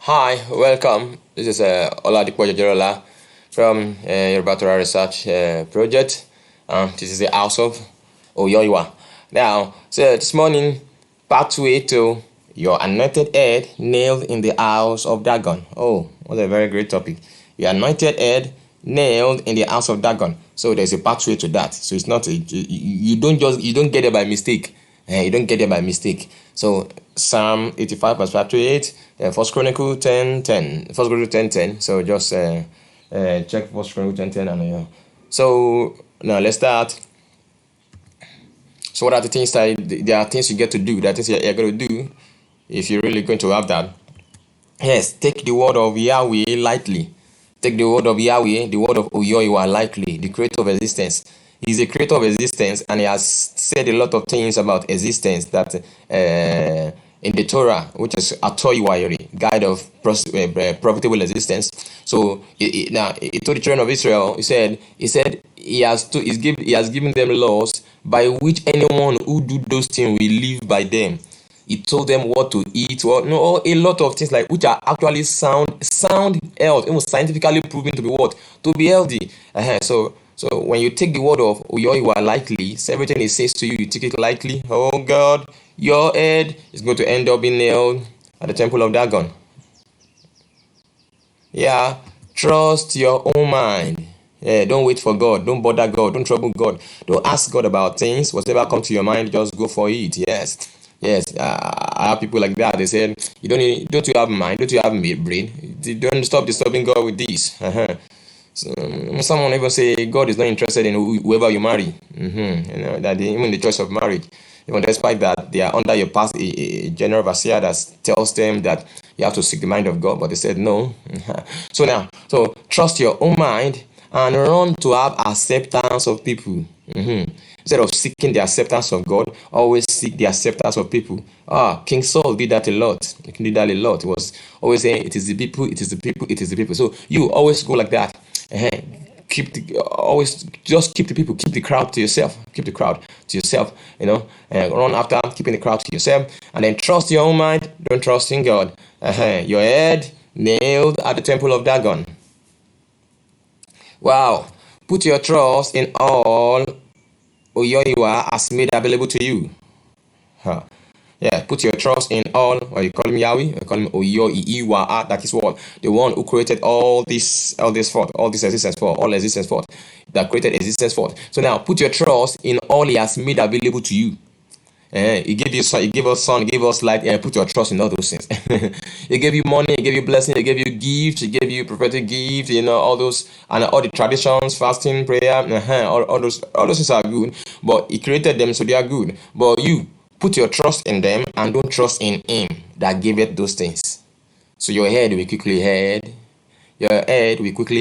Hi, welcome. This is Oladipo Jejerola from Yoruba Torah Research Project. This is the House of Oyoiwa. Now, so this morning, part 2 to your anointed head nailed in the house of Dagon. Oh, what a very great topic. Your anointed head nailed in the house of Dagon. So there's a pathway to that. So it's not you don't get it by mistake. You don't get it by mistake. So Psalm 85 verse 5 to 8, First Chronicle 10:10, First Chronicle 10:10. So just check First Chronicle 10:10 and so now let's start. So what are the things that there are things you get to do? There are things you're going to do if you're really going to have that. Yes, take the word of Yahweh lightly. Take the word of Yahweh, the word of Oyoiwa lightly, the creator of existence. He's the creator of existence, and he has said a lot of things about existence that in the Torah, which is Atoiwayori, guide of profitable existence. So now he told the children of Israel, he said he has given them laws by which anyone who do those things will live by them. He told them what to eat, a lot of things like which are actually sound health, even scientifically proven to be what? To be healthy. So when you take the word of Oyoiwa lightly, so everything he says to you, you take it lightly. Oh God, your head is going to end up being nailed at the temple of Dagon. Yeah, trust your own mind. Yeah, don't wait for God. Don't bother God. Don't trouble God. Don't ask God about things. Whatever comes to your mind, just go for it. Yes. I have people like that. They said, don't you have mind? Don't you have brain? Don't stop disturbing God with this. So, someone even say God is not interested in whoever you marry. That even the choice of marriage, even despite that they are under your past a general overseer that tells them that you have to seek the mind of God, but they said no. So trust your own mind and run to have acceptance of people. Instead of seeking the acceptance of God, always seek the acceptance of people. King Saul did that a lot. He did that a lot. He was always saying, it is the people, it is the people, it is the people. So you always go like that. Always just keep the people, keep the crowd to yourself. Keep the crowd to yourself, run after keeping the crowd to yourself, and then trust your own mind. Don't trust in God. Your head nailed at the temple of Dagon. Wow. Put your trust in all Oyoiwa has made available to you. Put your trust in all, or you call him Yahweh, you call him Oyoiwa. That is what the one who created all this forth, all this existence forth, all existence forth, that created existence forth. So now put your trust in all he has made available to you. He gave you son, he gave us sun, he gave us light, and put your trust in all those things. He gave you money, he gave you blessing, he gave you gifts, he gave you prophetic gifts, all those, and all the traditions, fasting, prayer, all those things are good, but he created them, so they are good. But you put your trust in them and don't trust in him that gave it those things. So your head will quickly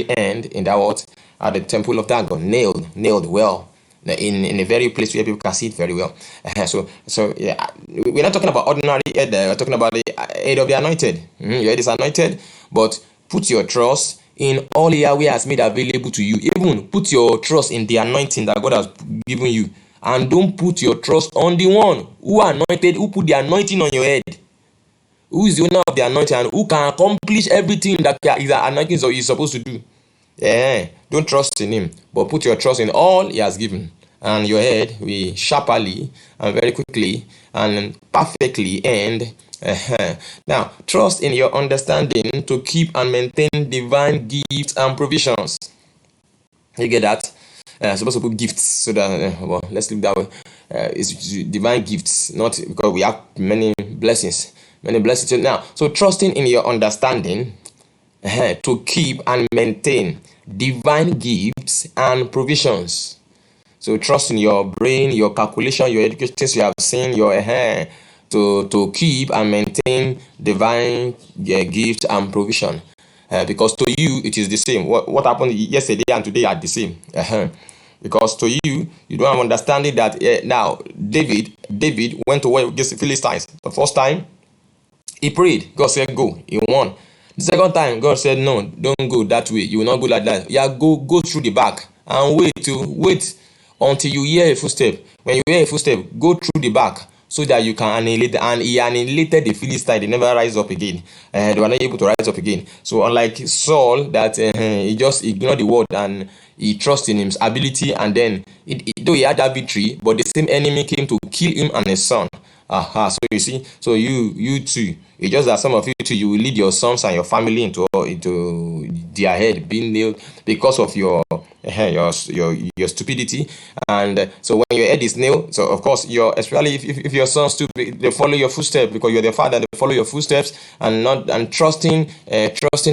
end in that what? At the temple of Dagon, nailed well. In a very place where people can see it very well. So yeah, we're not talking about ordinary head. We're talking about the head of the anointed. Your head is anointed, but put your trust in all Yahweh has made available to you. Even put your trust in the anointing that God has given you, and don't put your trust on the one who anointed, who put the anointing on your head, who is the owner of the anointing and who can accomplish everything that his anointing is supposed to do. Don't trust in him, but put your trust in all he has given, and your head will sharply and very quickly and perfectly end. Now, trust in your understanding to keep and maintain divine gifts and provisions. You get that? Supposed to put gifts, so that let's look that way. It's divine gifts, not because we have many blessings. Now, so trusting in your understanding to keep and maintain divine gifts and provisions. So trust in your brain, your calculation, your education, things you have seen, your to keep and maintain divine gift and provision. Because to you it is the same. What happened yesterday and today are the same. Because to you don't have understanding that now David went to war against the Philistines. The first time he prayed, God said go, he won. The second time, God said, no, don't go that way. You will not go like that. Go through the back and wait until you hear a footstep. When you hear a footstep, go through the back. so that you can annihilate. And he annihilated the Philistines. They never rise up again. They were not able to rise up again. So unlike Saul, that he just ignored the word and he trusted in his ability, and then though he had that victory, but the same enemy came to kill him and his son. So you see, so you too, it's just that some of you too, you will lead your sons and your family into their head being nailed because of your stupidity. And so when your head is nailed, so of course especially if your sons too, they follow your footsteps because you're their father, they follow your footsteps, and trusting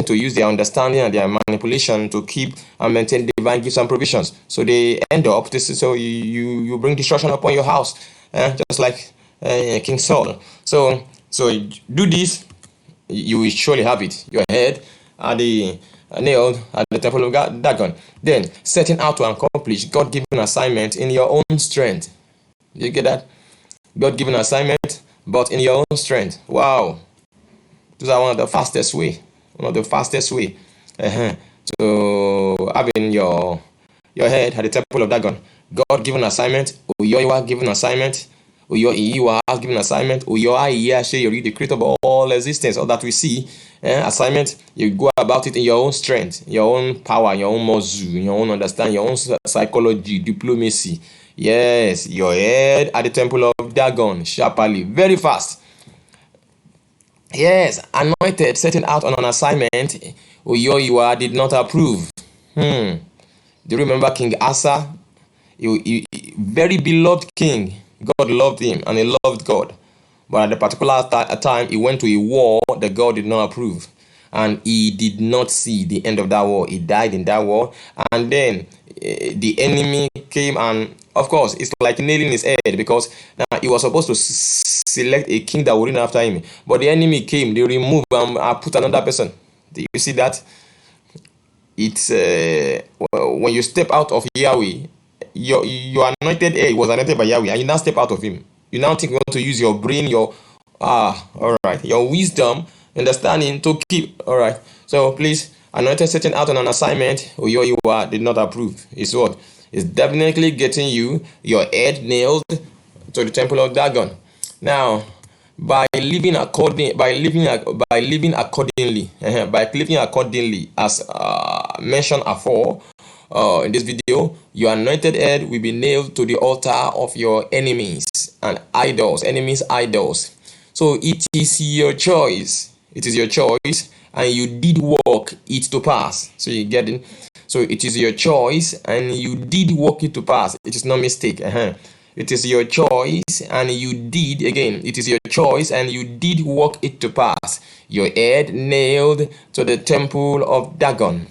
to use their understanding and their manipulation to keep and maintain divine gifts and provisions. So they end up so you bring destruction upon your house, just like King Saul. So do this, you will surely have it. Your head at the nailed at the temple of Dagon. Then setting out to accomplish God-given assignment in your own strength. You get that? God-given assignment, but in your own strength. Wow, those are one of the fastest way. So having your head at the temple of Dagon. God-given assignment. Uyoiwa given assignment. Uyoiwa has given assignment. Uyoiwa, the creator of all existence, all that we see. Assignment, you go about it in your own strength, your own power, your own muscle, your own understanding, your own psychology, diplomacy. Yes, your head at the temple of Dagon, sharply, very fast. Yes, anointed, setting out on an assignment, Uyoiwa did not approve. Do you remember King Asa? He very beloved king. God loved him and he loved God. But at a particular time, he went to a war that God did not approve. And he did not see the end of that war. He died in that war. And then the enemy came, and of course, it's like nailing his head, because now he was supposed to select a king that would reign after him. But the enemy came, they removed and put another person. Do you see that? It's when you step out of Yahweh, your anointed head was anointed by Yahweh, and you now step out of him. You now think you want to use your brain, your wisdom, understanding to keep. All right. So please, anointed setting out on an assignment, Uyoiwa did not approve. It's what? It's definitely getting your head nailed to the temple of Dagon. Now, by living accordingly, as mentioned afore, in this video, your anointed head will be nailed to the altar of your enemies and enemies' idols. So it is your choice. It is your choice, and you did work it to pass. So you get it. So it is your choice, and you did work it to pass. It is no mistake. It is your choice, and you did again. It is your choice, and you did work it to pass. Your head nailed to the temple of Dagon.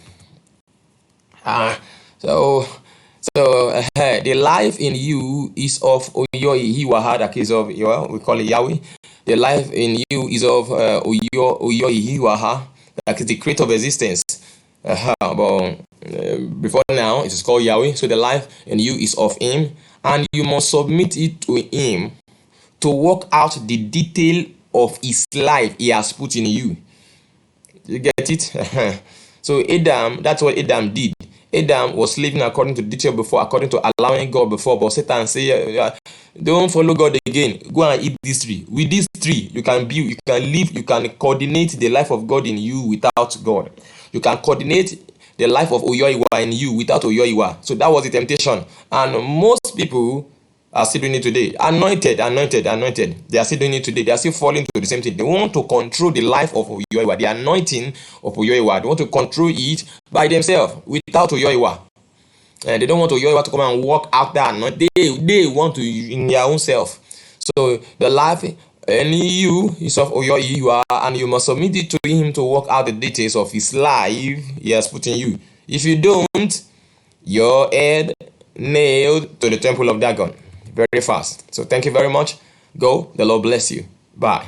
The life in you is of Uyoiwa, that is of, we call it Yahweh. The life in you is of Uyoiwa, that is the creator of existence. But before now, it is called Yahweh. So the life in you is of him, and you must submit it to him to work out the detail of his life he has put in you. You get it? So Adam, that's what Adam did. Adam was living according to detail before, according to allowing God before, but Satan say, don't follow God again. Go and eat this tree. With this tree, you can build, you can live, you can coordinate the life of God in you without God. You can coordinate the life of Uyoiwa in you without Uyoiwa. So that was the temptation. And most people are still doing it today. Anointed. They are still doing it today. They are still falling to the same thing. They want to control the life of Uyoiwa, the anointing of Uyoiwa. They want to control it by themselves without Uyoiwa. And they don't want Uyoiwa to come and walk out that anointing. They want to in their own self. So the life in you is of Uyoiwa, and you must submit it to him to work out the details of his life he has put in you. If you don't, your head nailed to the temple of Dagon. Very fast. So thank you very much. Go. The Lord bless you. Bye.